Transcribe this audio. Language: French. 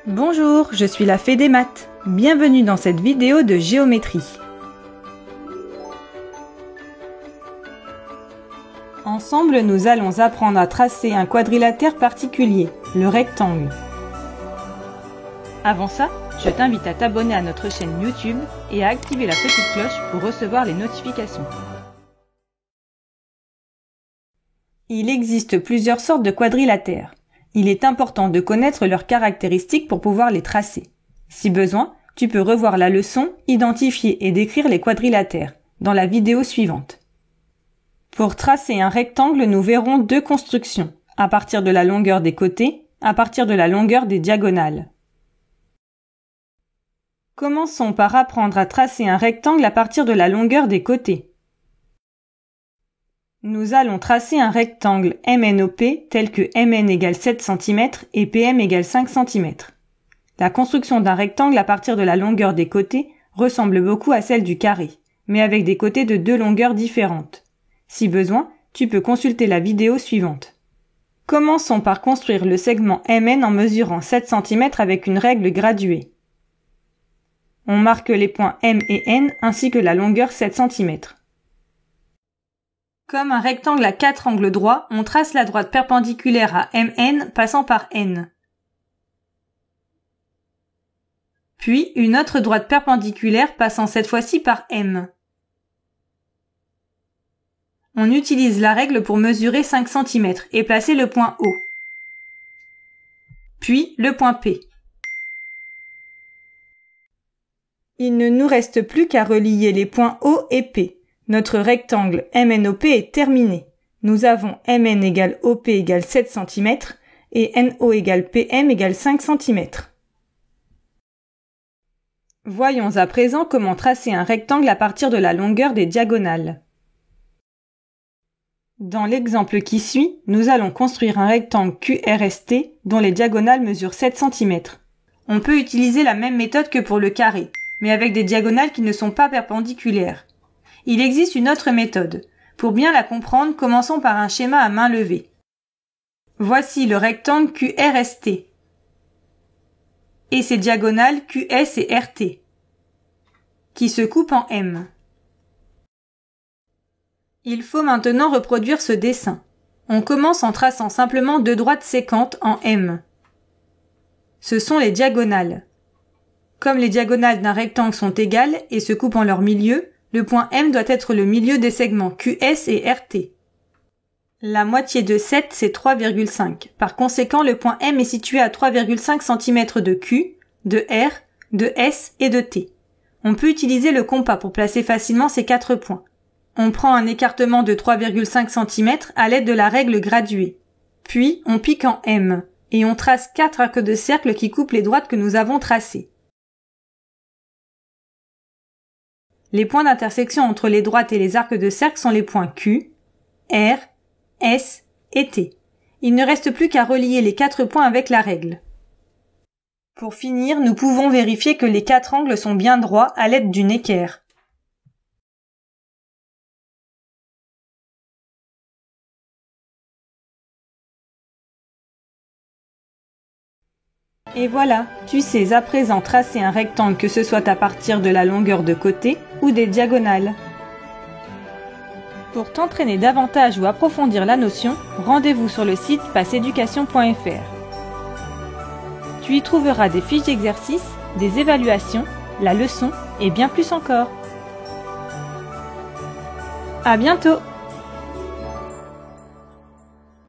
Bonjour, je suis la Fée des maths. Bienvenue dans cette vidéo de géométrie. Ensemble, nous allons apprendre à tracer un quadrilatère particulier, le rectangle. Avant ça, je t'invite à t'abonner à notre chaîne YouTube et à activer la petite cloche pour recevoir les notifications. Il existe plusieurs sortes de quadrilatères. Il est important de connaître leurs caractéristiques pour pouvoir les tracer. Si besoin, tu peux revoir la leçon, identifier et décrire les quadrilatères dans la vidéo suivante. Pour tracer un rectangle, nous verrons deux constructions, à partir de la longueur des côtés, à partir de la longueur des diagonales. Commençons par apprendre à tracer un rectangle à partir de la longueur des côtés. Nous allons tracer un rectangle MNOP tel que MN égale 7 cm et PM égale 5 cm. La construction d'un rectangle à partir de la longueur des côtés ressemble beaucoup à celle du carré, mais avec des côtés de deux longueurs différentes. Si besoin, tu peux consulter la vidéo suivante. Commençons par construire le segment MN en mesurant 7 cm avec une règle graduée. On marque les points M et N ainsi que la longueur 7 cm. Comme un rectangle à 4 angles droits, on trace la droite perpendiculaire à MN passant par N. Puis une autre droite perpendiculaire passant cette fois-ci par M. On utilise la règle pour mesurer 5 cm et placer le point O. Puis le point P. Il ne nous reste plus qu'à relier les points O et P. Notre rectangle MNOP est terminé. Nous avons MN égale OP égale 7 cm et NO égale PM égale 5 cm. Voyons à présent comment tracer un rectangle à partir de la longueur des diagonales. Dans l'exemple qui suit, nous allons construire un rectangle QRST dont les diagonales mesurent 7 cm. On peut utiliser la même méthode que pour le carré, mais avec des diagonales qui ne sont pas perpendiculaires. Il existe une autre méthode. Pour bien la comprendre, commençons par un schéma à main levée. Voici le rectangle QRST et ses diagonales QS et RT, qui se coupent en M. Il faut maintenant reproduire ce dessin. On commence en traçant simplement deux droites sécantes en M. Ce sont les diagonales. Comme les diagonales d'un rectangle sont égales et se coupent en leur milieu, le point M doit être le milieu des segments QS et RT. La moitié de 7, c'est 3,5. Par conséquent, le point M est situé à 3,5 cm de Q, de R, de S et de T. On peut utiliser le compas pour placer facilement ces quatre points. On prend un écartement de 3,5 cm à l'aide de la règle graduée. Puis, on pique en M et on trace 4 arcs de cercle qui coupent les droites que nous avons tracées. Les points d'intersection entre les droites et les arcs de cercle sont les points Q, R, S et T. Il ne reste plus qu'à relier les 4 points avec la règle. Pour finir, nous pouvons vérifier que les 4 angles sont bien droits à l'aide d'une équerre. Et voilà, tu sais à présent tracer un rectangle que ce soit à partir de la longueur de côté ou des diagonales. Pour t'entraîner davantage ou approfondir la notion, rendez-vous sur le site passeeducation.fr. Tu y trouveras des fiches d'exercices, des évaluations, la leçon et bien plus encore. À bientôt!